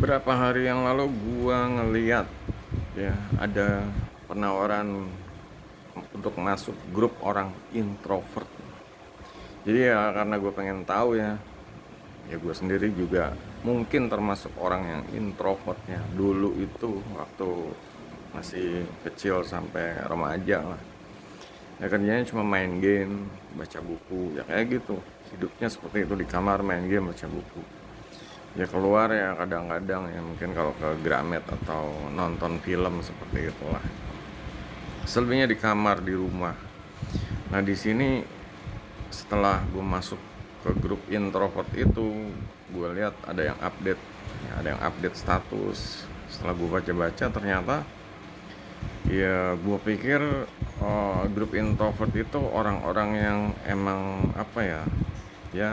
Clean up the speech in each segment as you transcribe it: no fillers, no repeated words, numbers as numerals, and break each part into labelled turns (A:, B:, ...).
A: Berapa hari yang lalu gua ngeliat ya ada penawaran untuk masuk grup orang introvert. Jadi ya karena gue pengen tahu ya gue sendiri juga mungkin termasuk orang yang introvertnya dulu itu waktu masih kecil sampai remaja lah. Ya kerjanya cuma main game, baca buku, ya kayak gitu. Hidupnya seperti itu, di kamar main game, baca buku. Ya keluar ya kadang-kadang ya mungkin kalau ke Gramet atau nonton film seperti itulah. Selebihnya di kamar di rumah. Nah di sini setelah gue masuk ke grup introvert itu, gue lihat ada yang update, ya, ada yang update status. Setelah gue baca-baca ternyata ya gue pikir grup introvert itu orang-orang yang emang apa ya, ya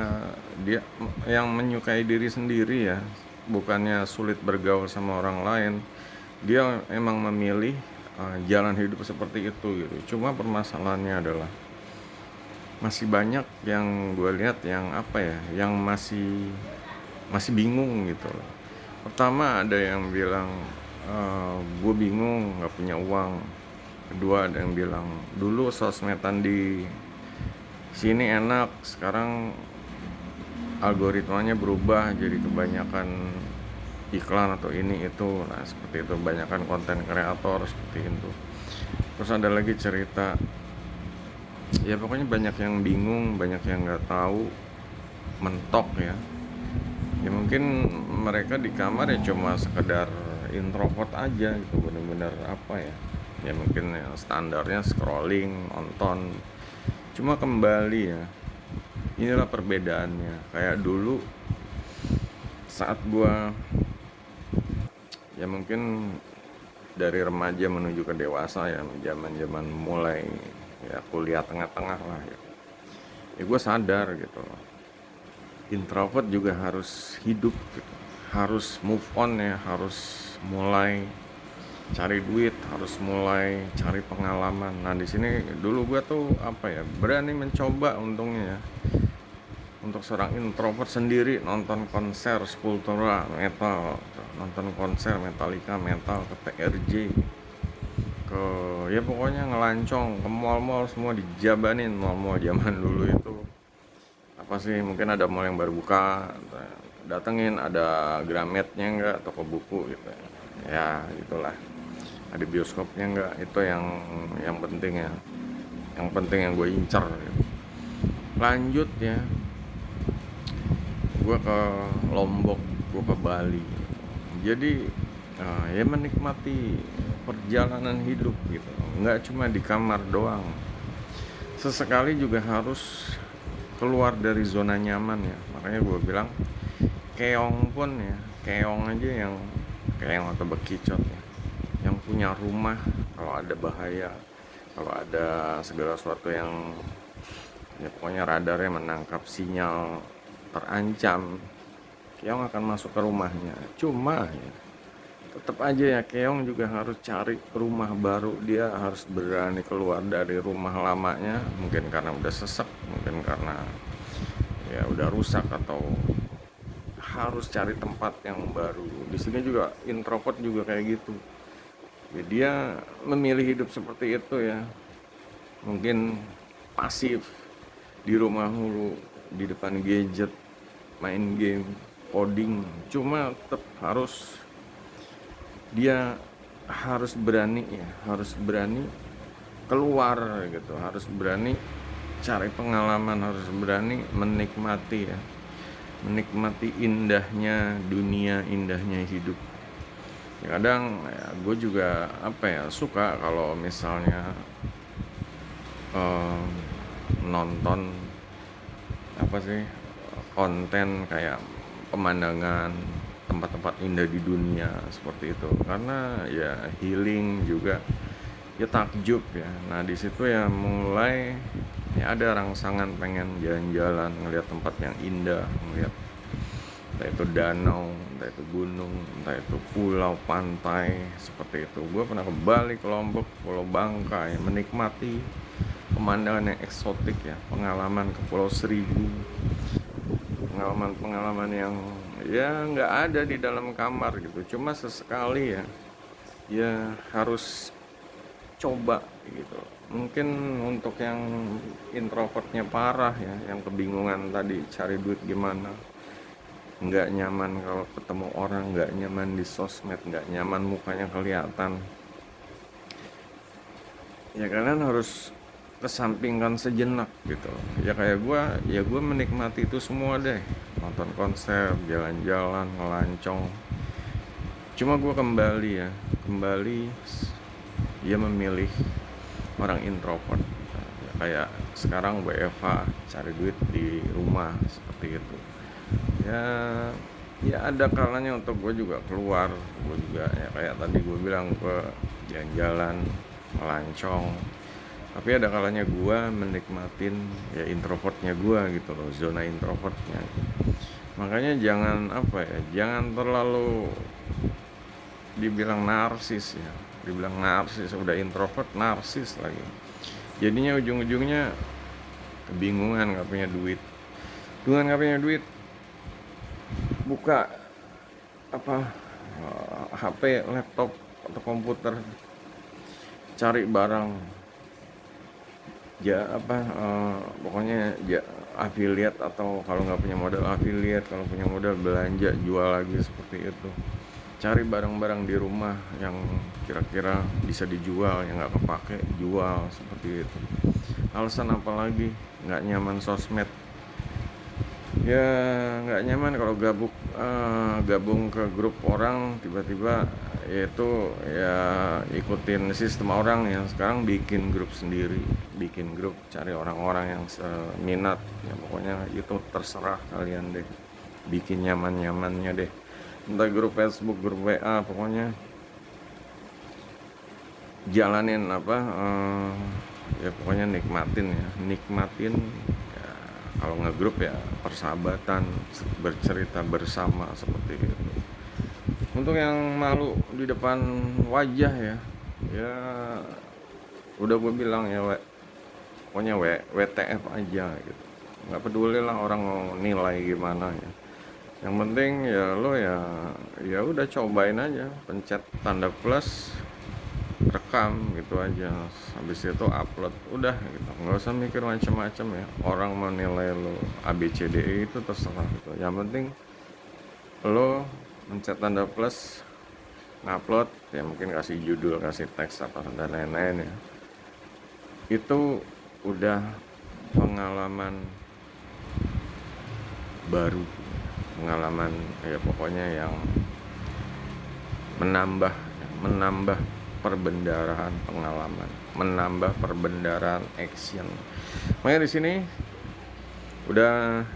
A: dia yang menyukai diri sendiri ya, bukannya sulit bergaul sama orang lain. Dia emang memilih jalan hidup seperti itu gitu. Cuma permasalahannya adalah masih banyak yang gue lihat yang apa ya, yang masih masih bingung gitu loh. Pertama ada yang bilang gue bingung nggak punya uang. Kedua ada yang bilang dulu sosmedan di sini enak, sekarang algoritmanya berubah jadi kebanyakan iklan atau ini itu. Nah seperti itu, kebanyakan konten kreator seperti itu. Terus ada lagi cerita, ya pokoknya banyak yang bingung, banyak yang nggak tahu, mentok ya. Ya mungkin mereka di kamar ya cuma sekedar introvert aja gitu, bener-bener apa ya, ya mungkin ya standarnya scrolling, nonton. Cuma kembali ya, inilah perbedaannya. Kayak dulu saat gua ya mungkin dari remaja menuju ke dewasa ya, zaman-zaman mulai ya kuliah tengah-tengah lah ya. Ya gue sadar gitu loh, introvert juga harus hidup gitu, harus move on ya, harus mulai cari duit, harus mulai cari pengalaman. Nah di sini dulu gue tuh apa ya, berani mencoba untungnya ya, untuk seorang introvert sendiri nonton konser Sepultura metal, nonton konser Metallica metal, ke TRJ, ke ya pokoknya ngelancong ke mall-mall, semua dijabanin mall-mall zaman dulu itu. Apa sih, mungkin ada mall yang baru buka, datengin, ada Grametnya enggak, toko buku gitu ya, itulah, ada bioskopnya enggak, itu yang penting ya, yang penting yang gue incer gitu. Lanjut ya, gue ke Lombok, gue ke Bali, jadi ya menikmati perjalanan hidup gitu, nggak cuma di kamar doang, sesekali juga harus keluar dari zona nyaman ya. Makanya gue bilang keong pun ya, keong aja yang keong atau bekicot ya, yang punya rumah, kalau ada bahaya, kalau ada segala sesuatu yang ya pokoknya radarnya menangkap sinyal terancam, keong akan masuk ke rumahnya. Cuma ya tetap aja ya, keong juga harus cari rumah baru, dia harus berani keluar dari rumah lamanya, mungkin karena udah sesek, mungkin karena ya udah rusak, atau harus cari tempat yang baru. Di sini juga introvert juga kayak gitu ya, dia memilih hidup seperti itu ya, mungkin pasif di rumah mulu, di depan gadget, main game, coding. Cuma tetap harus, dia harus berani ya, harus berani keluar gitu, harus berani cari pengalaman, harus berani menikmati ya, menikmati indahnya dunia, indahnya hidup ya. Kadang ya, gue juga apa ya, suka kalau misalnya eh, nonton apa sih, konten kayak pemandangan tempat-tempat indah di dunia seperti itu, karena ya healing juga ya, takjub ya. Nah di situ ya mulai ya ada rangsangan pengen jalan-jalan, ngelihat tempat yang indah, ngelihat entah itu danau, entah itu gunung, entah itu pulau, pantai seperti itu. Gue pernah ke Bali, ke Lombok, Pulau Bangka ya, menikmati pemandangan yang eksotik ya, pengalaman ke Pulau Seribu, pengalaman-pengalaman yang ya nggak ada di dalam kamar gitu, cuma sesekali ya, ya harus coba gitu. Mungkin untuk yang introvertnya parah ya, yang kebingungan tadi cari duit gimana, nggak nyaman kalau ketemu orang, nggak nyaman di sosmed, nggak nyaman mukanya kelihatan, ya kalian harus kesampingkan sejenak gitu. Ya kayak gue, ya gue menikmati itu semua deh, nonton konser, jalan-jalan, ngelancong. Cuma gue kembali dia memilih orang introvert. Ya, kayak sekarang WFH, cari duit di rumah seperti itu. Ya, ya ada kalanya untuk gue juga keluar. Gue juga ya kayak tadi gue bilang, gue jalan-jalan, melancong. Tapi ada kalanya gue menikmatin ya introvertnya gue gitu loh, zona introvertnya. Makanya jangan apa ya, jangan terlalu dibilang narsis ya, dibilang narsis, udah introvert narsis lagi, jadinya ujung-ujungnya kebingungan, nggak punya duit. Dengan nggak punya duit, buka apa HP, laptop atau komputer, cari barang, ya apa pokoknya ya affiliate, atau kalau nggak punya modal affiliate, kalau punya modal belanja jual lagi, seperti itu. Cari barang-barang di rumah yang kira-kira bisa dijual, yang nggak kepake, jual, seperti itu. Alasan apa lagi? Nggak nyaman sosmed, ya nggak nyaman kalau gabung ke grup orang, tiba-tiba yaitu ya ikutin sistem orang yang sekarang bikin grup sendiri, bikin grup cari orang-orang yang seminat. Ya pokoknya itu terserah kalian deh, bikin nyaman-nyamannya deh, entah grup Facebook, grup WA, pokoknya jalanin apa ya pokoknya nikmatin ya, nikmatin ya. Kalau ngegrup ya persahabatan, bercerita bersama, seperti itu. Untuk yang malu di depan wajah ya, ya udah gue bilang ya, pokoknya WTF aja gitu. Nggak peduli lah orang mau nilai gimana ya. Yang penting ya lo ya, ya udah cobain aja, pencet tanda plus, rekam gitu aja, habis itu upload, udah gitu, nggak usah mikir macam-macam ya. Orang mau nilai lo ABCDE itu terserah gitu, yang penting lo mencet tanda plus, ngupload ya, mungkin kasih judul, kasih teks apa dan lain-lain ya. Itu udah pengalaman baru, pengalaman ya pokoknya yang menambah perbendaharaan pengalaman, menambah perbendaharaan action. Makanya di sini udah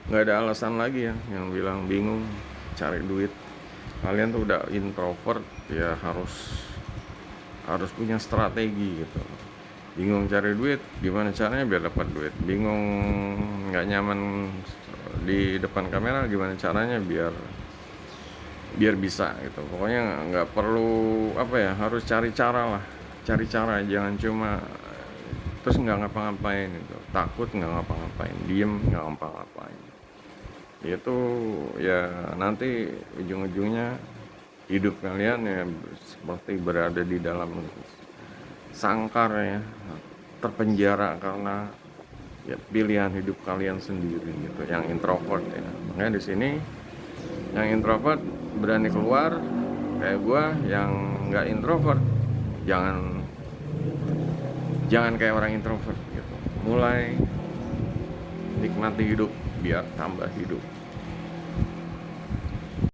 A: nggak ada alasan lagi ya yang bilang bingung cari duit. Kalian tuh udah introvert ya, harus punya strategi gitu. Bingung cari duit, gimana caranya biar dapat duit? Bingung nggak nyaman di depan kamera, gimana caranya biar bisa gitu. Pokoknya nggak perlu apa ya, harus cari cara lah, cari cara, jangan cuma terus nggak ngapa-ngapain gitu, takut nggak ngapa-ngapain, diem nggak ngapa-ngapain. Itu ya nanti ujung-ujungnya hidup kalian ya seperti berada di dalam sangkar ya, terpenjara karena ya pilihan hidup kalian sendiri gitu, yang introvert ya. Makanya di sini yang introvert berani keluar, kayak gue yang nggak introvert jangan kayak orang introvert gitu. Mulai nikmati hidup biar tambah hidup.